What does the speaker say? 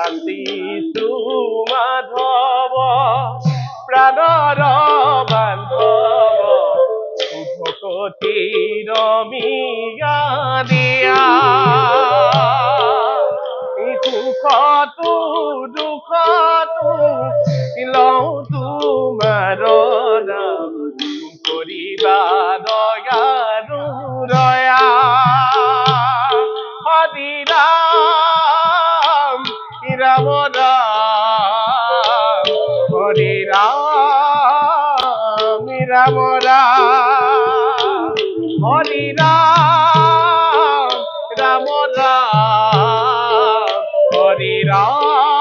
কান্দিছো মাধৱ প্ৰাণৰ বান্ধৱ ভকতি ৰমিয়া দিয়া সুখতো দুখতো লওঁ তোমাৰ নাম কৰিবা দয়াৰু দয়া হৰি ৰাম ৰাম ৰাম হৰি ৰাম ৰাম ৰাম হৰি রাম রাম রাম হরি রাম